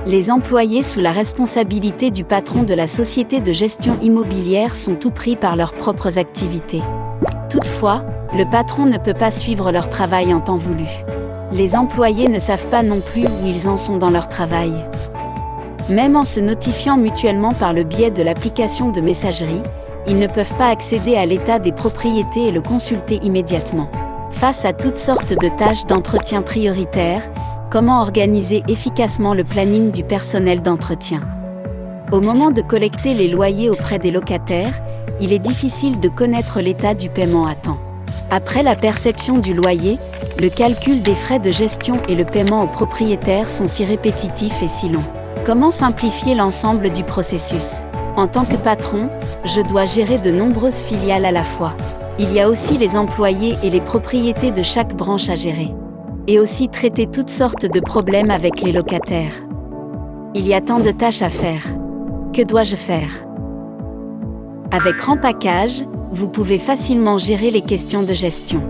Les employés sous la responsabilité du patron de la société de gestion immobilière sont tout pris par leurs propres activités. Toutefois, le patron ne peut pas suivre leur travail en temps voulu. Les employés ne savent pas non plus où ils en sont dans leur travail. Même en se notifiant mutuellement par le biais de l'application de messagerie, ils ne peuvent pas accéder à l'état des propriétés et le consulter immédiatement. Face à toutes sortes de tâches d'entretien prioritaires, comment organiser efficacement le planning du personnel d'entretien? Au moment de collecter les loyers auprès des locataires, il est difficile de connaître l'état du paiement à temps. Après la perception du loyer, le calcul des frais de gestion et le paiement aux propriétaires sont si répétitifs et si longs. Comment simplifier l'ensemble du processus? En tant que patron, je dois gérer de nombreuses filiales à la fois. Il y a aussi les employés et les propriétés de chaque branche à gérer. Et aussi traiter toutes sortes de problèmes avec les locataires. Il y a tant de tâches à faire. Que dois-je faire? Avec Rempacage, vous pouvez facilement gérer les questions de gestion.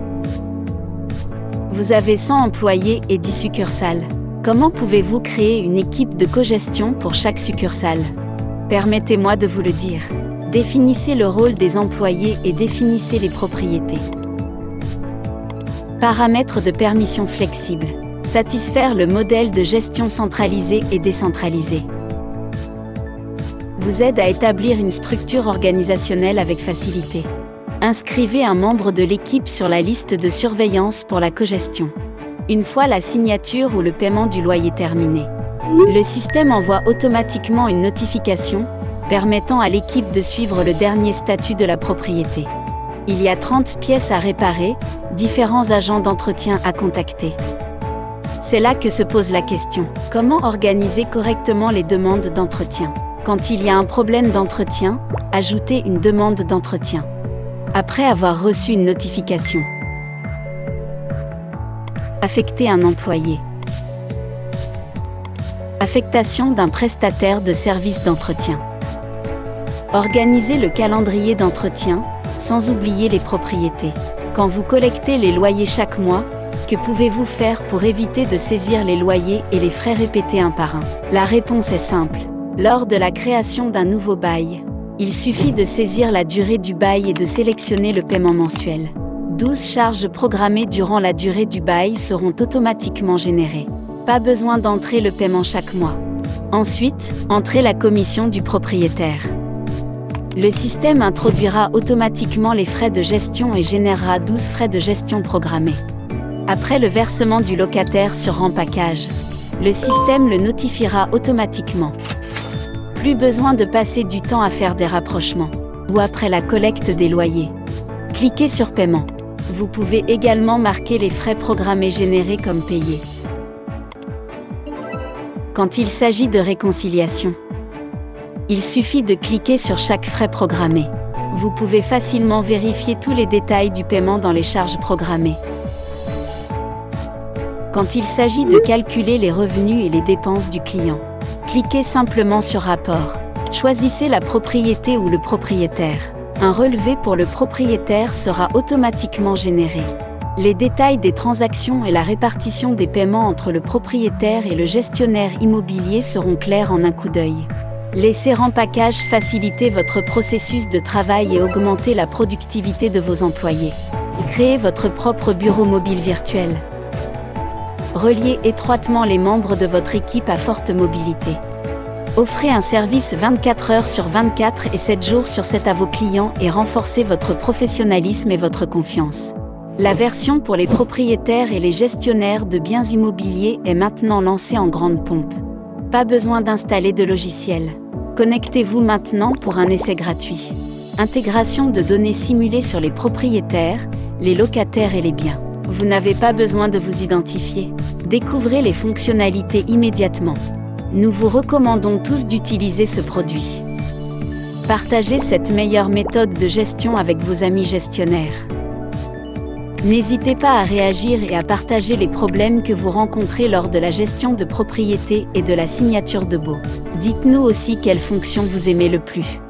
Vous avez 100 employés et 10 succursales. Comment pouvez-vous créer une équipe de cogestion pour chaque succursale? Permettez-moi de vous le dire. Définissez le rôle des employés et définissez les propriétés. Paramètres de permission flexibles. Satisfaire le modèle de gestion centralisé et décentralisé. Vous aide à établir une structure organisationnelle avec facilité. Inscrivez un membre de l'équipe sur la liste de surveillance pour la cogestion. Une fois la signature ou le paiement du loyer terminé, le système envoie automatiquement une notification, permettant à l'équipe de suivre le dernier statut de la propriété. Il y a 30 pièces à réparer, différents agents d'entretien à contacter. C'est là que se pose la question. Comment organiser correctement les demandes d'entretien? Quand il y a un problème d'entretien, ajoutez une demande d'entretien. Après avoir reçu une notification. Affecter un employé. Affectation d'un prestataire de service d'entretien. Organisez le calendrier d'entretien, sans oublier les propriétés. Quand vous collectez les loyers chaque mois, que pouvez-vous faire pour éviter de saisir les loyers et les frais répétés un par un? La réponse est simple. Lors de la création d'un nouveau bail, il suffit de saisir la durée du bail et de sélectionner le paiement mensuel. 12 charges programmées durant la durée du bail seront automatiquement générées. Pas besoin d'entrer le paiement chaque mois. Ensuite, entrez la commission du propriétaire. Le système introduira automatiquement les frais de gestion et générera 12 frais de gestion programmés. Après le versement du locataire sur Rempacage, le système le notifiera automatiquement. Plus besoin de passer du temps à faire des rapprochements, ou après la collecte des loyers. Cliquez sur Paiement. Vous pouvez également marquer les frais programmés générés comme payés. Quand il s'agit de réconciliation, il suffit de cliquer sur chaque frais programmé. Vous pouvez facilement vérifier tous les détails du paiement dans les charges programmées. Quand il s'agit de calculer les revenus et les dépenses du client, cliquez simplement sur Rapport. Choisissez la propriété ou le propriétaire. Un relevé pour le propriétaire sera automatiquement généré. Les détails des transactions et la répartition des paiements entre le propriétaire et le gestionnaire immobilier seront clairs en un coup d'œil. Laissez Rempacage faciliter votre processus de travail et augmenter la productivité de vos employés. Créez votre propre bureau mobile virtuel. Reliez étroitement les membres de votre équipe à forte mobilité. Offrez un service 24 heures sur 24 et 7 jours sur 7 à vos clients et renforcez votre professionnalisme et votre confiance. La version pour les propriétaires et les gestionnaires de biens immobiliers est maintenant lancée en grande pompe. Pas besoin d'installer de logiciel. Connectez-vous maintenant pour un essai gratuit. Intégration de données simulées sur les propriétaires, les locataires et les biens. Vous n'avez pas besoin de vous identifier. Découvrez les fonctionnalités immédiatement. Nous vous recommandons tous d'utiliser ce produit. Partagez cette meilleure méthode de gestion avec vos amis gestionnaires. N'hésitez pas à réagir et à partager les problèmes que vous rencontrez lors de la gestion de propriété et de la signature de baux. Dites-nous aussi quelle fonction vous aimez le plus.